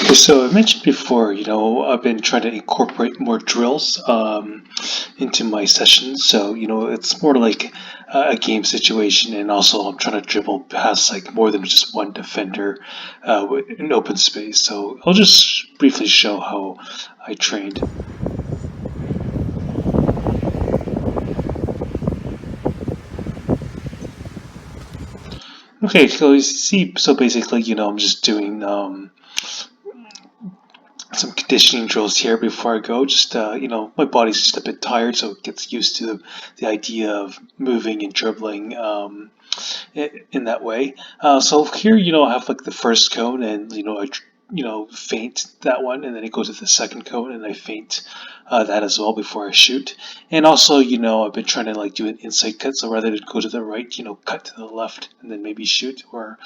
Okay, so I mentioned before, I've been trying to incorporate more drills into my sessions. So, it's more like a game situation, and also I'm trying to dribble past like more than just one defender in open space. So I'll just briefly show how I trained. Okay, so you see, so basically, I'm just doing some conditioning drills here before I go. Just my body's just a bit tired, so it gets used to the idea of moving and dribbling in that way. So here, I have like the first cone, and I feint that one, and then I go to the second cone, and I feint that as well before I shoot. And also, I've been trying to like do an inside cut, so rather than go to the right, cut to the left, and then maybe shoot, or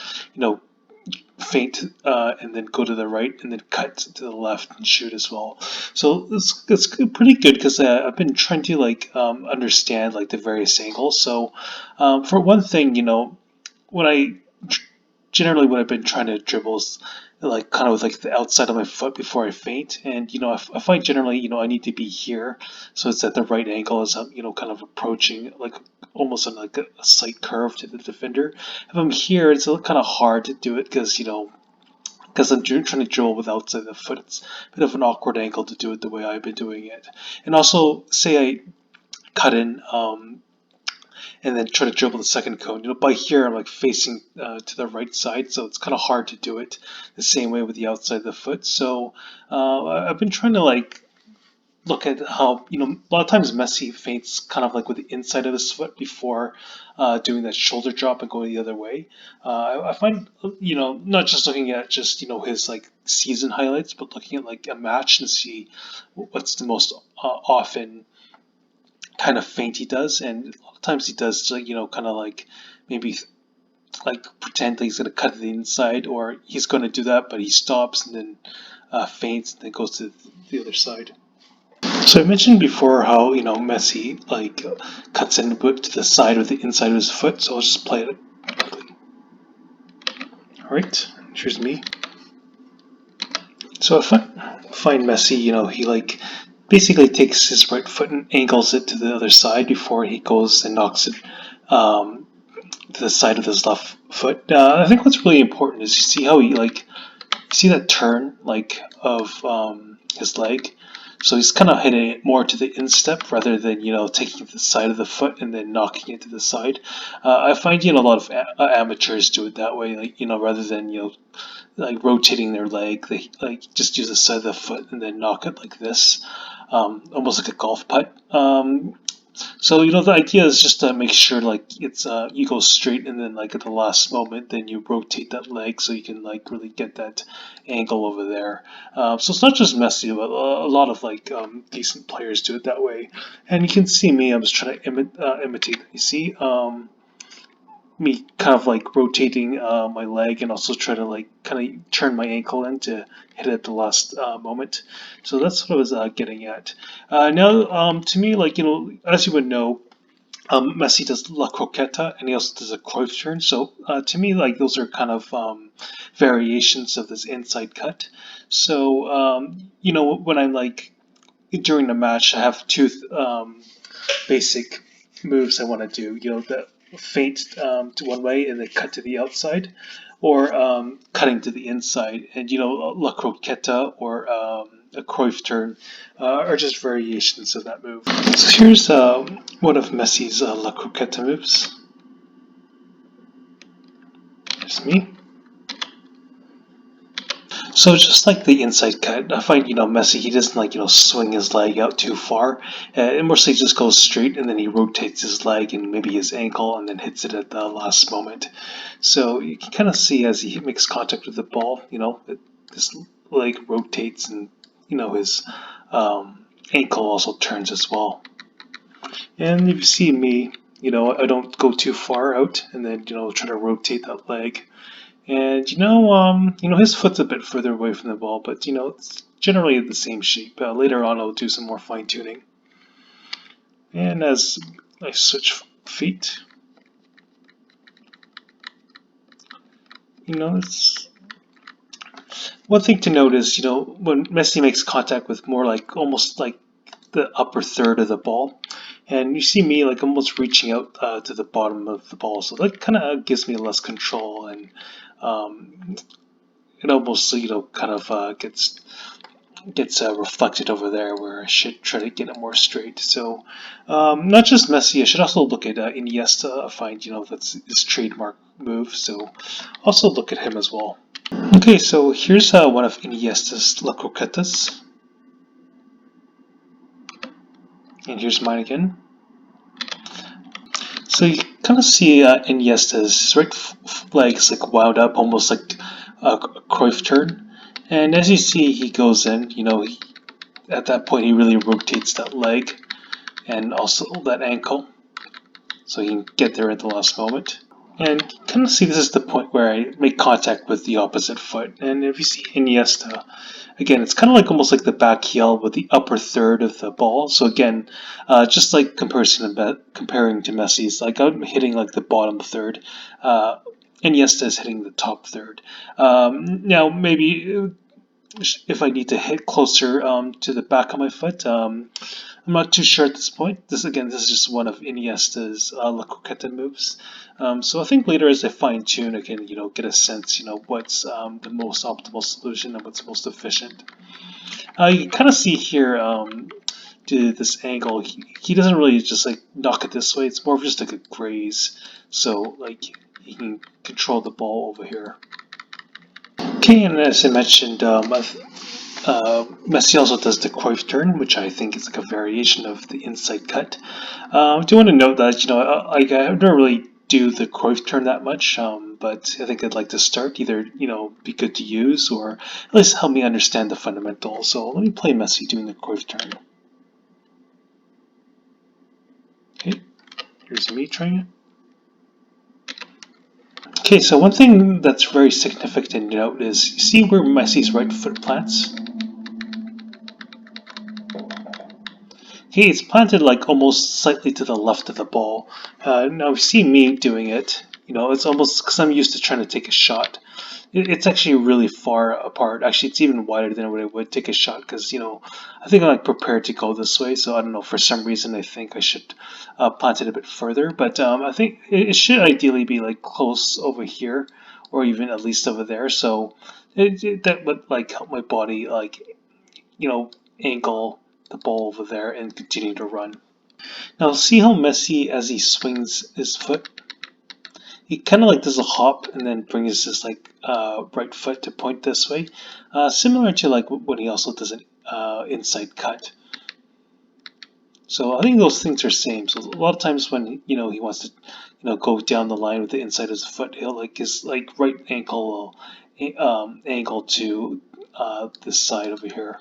feint and then go to the right and then cut to the left and shoot as well. So it's pretty good because I've been trying to like understand like the various angles. So for one thing, when I generally what I've been trying to dribble is like kind of with like the outside of my foot before I feint, and I find generally I need to be here, so it's at the right angle as I'm kind of approaching like almost on like a slight curve to the defender. If I'm here, it's kind of hard to do it because I'm trying to dribble with outside the foot. It's a bit of an awkward angle to do it the way I've been doing it, and also say I cut in and then try to dribble the second cone. By here I'm like facing to the right side, so it's kind of hard to do it the same way with the outside of the foot. So I've been trying to like look at how a lot of times Messi feints kind of like with the inside of his foot before doing that shoulder drop and going the other way. I find not just looking at just his like season highlights, but looking at like a match and see what's the most often kind of feint he does, and a lot of times he does like kind of like maybe like pretend that he's going to cut to the inside, or he's going to do that, but he stops and then feints and then goes to the other side. So I mentioned before how Messi like cuts in to the side or the inside of his foot. So I'll just play it quickly. All right, here's me. So if I find Messi, he like basically takes his right foot and angles it to the other side before he goes and knocks it to the side of his left foot. I think what's really important is you see how he like see that turn like of his leg. So he's kind of hitting it more to the instep rather than taking the side of the foot and then knocking it to the side. I find a lot of amateurs do it that way, like rather than like rotating their leg, they like just use the side of the foot and then knock it like this, almost like a golf putt. So the idea is just to make sure like it's you go straight, and then like at the last moment then you rotate that leg so you can like really get that angle over there. So it's not just Messi, but a lot of like decent players do it that way. And you can see me, I'm just trying to imitate. You see me kind of like rotating my leg and also try to like kind of turn my ankle in to hit it at the last moment. So that's what I was getting at. Now, to me, like as you would know, Messi does la croqueta and he also does a cruyff turn. So to me, like those are kind of variations of this inside cut. So when I'm like during the match, I have two basic moves I want to do. The feint to one way and then cut to the outside, or cutting to the inside. And la croqueta or a cruyff turn are just variations of that move. So here's one of Messi's la croqueta moves. Here's me. So just like the inside cut, I find Messi, he doesn't like swing his leg out too far. It mostly just goes straight, and then he rotates his leg and maybe his ankle, and then hits it at the last moment. So you can kind of see as he makes contact with the ball, his leg rotates, and his ankle also turns as well. And if you see me, I don't go too far out, and then try to rotate that leg. And his foot's a bit further away from the ball, but it's generally the same shape. Later on, I'll do some more fine tuning. And as I switch feet, it's One thing to note is, when Messi makes contact with more like almost like the upper third of the ball, and you see me like almost reaching out to the bottom of the ball, so that kind of gives me less control, and um, it almost kind of gets reflected over there where I should try to get it more straight. So not just Messi, I should also look at Iniesta. I find that's his trademark move. So also look at him as well. Okay, so here's one of Iniesta's La Croquetas, and here's mine again. So you kind of see Iniesta's right legs like wound up, almost like a cruyff turn. And as you see, he goes in. At that point, he really rotates that leg and also that ankle, so he can get there at the last moment. And kind of see this is the point where I make contact with the opposite foot. And if you see Iniesta, again, it's kind of like almost like the back heel with the upper third of the ball. So again, just like comparing to Messi's, like I'm hitting like the bottom third. Iniesta is hitting the top third. Now maybe if I need to hit closer to the back of my foot. I'm not too sure at this point. This is just one of Iniesta's La Croqueta moves. So I think later as I fine tune, I can get a sense, what's the most optimal solution and what's most efficient. You can kind of see here to this angle, he doesn't really just like knock it this way. It's more of just like a graze. So like he can control the ball over here. Okay, and as I mentioned, Messi also does the cruyff turn, which I think is like a variation of the inside cut. I do want to note that I don't really do the cruyff turn that much, but I think I'd like to start either be good to use or at least help me understand the fundamentals. So let me play Messi doing the cruyff turn. Okay, here's me trying it. Okay, so one thing that's very significant to note is you see where Messi's right foot plants? Okay, it's planted like almost slightly to the left of the ball. Now, you see me doing it. It's almost because I'm used to trying to take a shot. It's actually really far apart. Actually, it's even wider than what I would take a shot because, I think I'm like prepared to go this way. So I don't know, for some reason, I think I should plant it a bit further. But I think it should ideally be like close over here or even at least over there. So that would like help my body like, angle the ball over there and continue to run. Now see how Messi, as he swings his foot, he kind of like does a hop and then brings his like right foot to point this way, similar to like when he also does an inside cut. So I think those things are same. So a lot of times when he wants to go down the line with the inside of his foot, he'll like his like right ankle will angle to this side over here.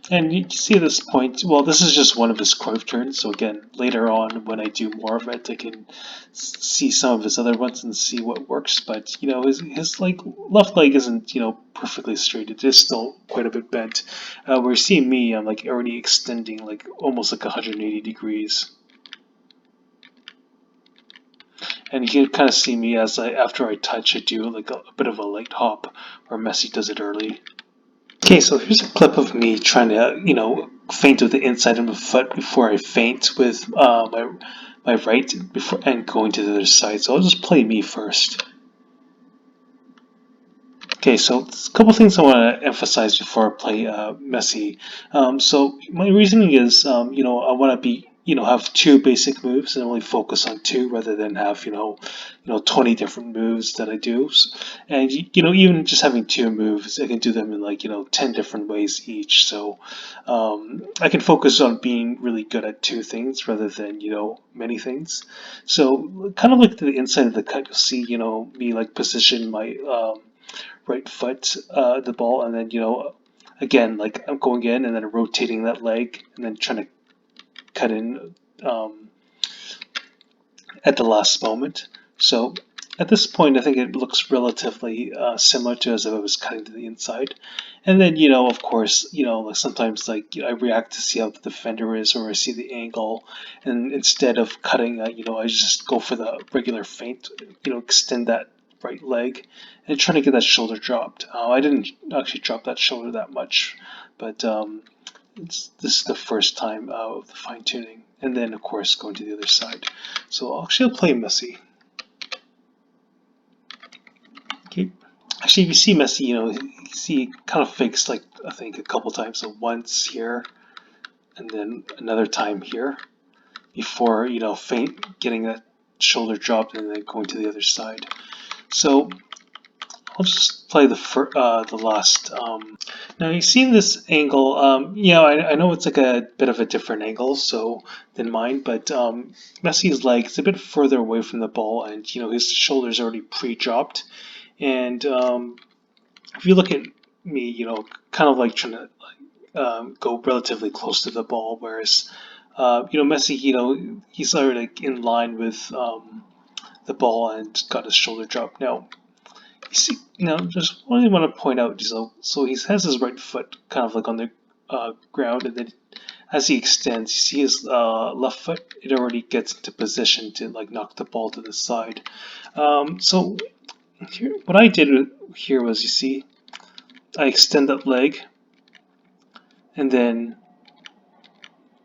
And you can see at this point, well, this is just one of his cruyff turns. So again, later on, when I do more of it, I can see some of his other ones and see what works. But his like left leg isn't perfectly straight. It is still quite a bit bent. Where you see me, I'm like already extending like almost like 180 degrees. And you can kind of see me as after I touch, I do like a bit of a light hop, where Messi does it early. Okay, so here's a clip of me trying to, feint with the inside of my foot before I feint with my right before and going to the other side. So I'll just play me first. Okay, so a couple things I want to emphasize before I play Messi. So my reasoning is, I want to be, have two basic moves and only focus on two rather than have, 20 different moves that I do. And even just having two moves, I can do them in like 10 different ways each. So I can focus on being really good at two things rather than many things. So kind of like to the inside of the cut, you'll see me like position my right foot the ball, and then again like I'm going in and then rotating that leg and then trying to cut in at the last moment. So at this point, I think it looks relatively similar to as if I was cutting to the inside. And then, of course, like sometimes like I react to see how the defender is or I see the angle, and instead of cutting, I just go for the regular feint, extend that right leg and trying to get that shoulder dropped. I didn't actually drop that shoulder that much, but this is the first time of the fine tuning. And then, of course, going to the other side. So actually, I'll play Messi. Okay. Actually, if you see Messi, he kind of fakes like I think a couple times. So once here, and then another time here before feint getting that shoulder dropped and then going to the other side. So I'll just play the last. Now you see this angle. I know it's like a bit of a different angle than mine, but Messi's leg is a bit further away from the ball, and his shoulder's already pre-dropped. And if you look at me, kind of like trying to go relatively close to the ball, whereas Messi, he's already like in line with the ball and got his shoulder dropped. Now, you see, now just what I want to point out is so he has his right foot kind of like on the ground, and then as he extends, you see his left foot. It already gets into position to like knock the ball to the side. So here, what I did here was, you see, I extend that leg, and then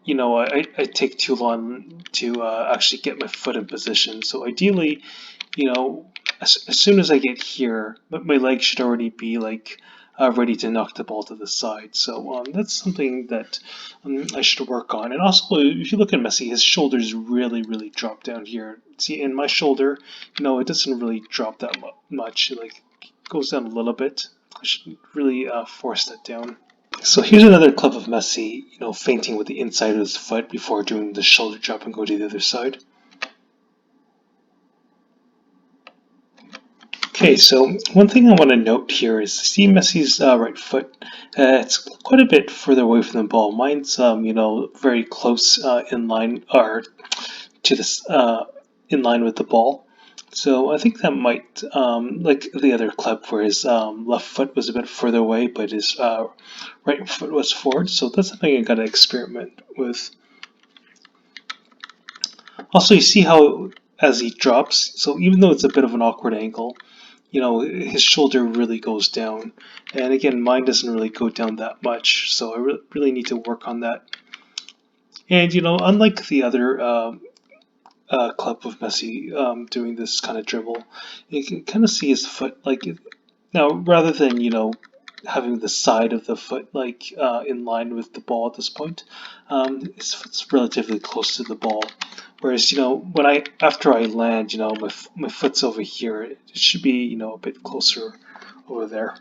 I take too long to actually get my foot in position. So ideally, as soon as I get here, my leg should already be like ready to knock the ball to the side. So that's something that I should work on. And also, if you look at Messi, his shoulders really, really drop down here. See, in my shoulder, it doesn't really drop that much. It like goes down a little bit. I should really force that down. So here's another clip of Messi, feinting with the inside of his foot before doing the shoulder drop and go to the other side. Okay, so one thing I want to note here is see Messi's right foot. It's quite a bit further away from the ball. Mine's, very close in line or to this in line with the ball. So I think that might, like the other clip where his left foot was a bit further away, but his right foot was forward. So that's something I got to experiment with. Also, you see how as he drops, so even though it's a bit of an awkward angle, his shoulder really goes down. And again, mine doesn't really go down that much, so I really need to work on that. And, unlike the other clip of Messi doing this kind of dribble, you can kind of see his foot, like, now rather than, having the side of the foot like in line with the ball at this point, his foot's relatively close to the ball. Whereas, after I land, my foot's over here. It should be, a bit closer over there.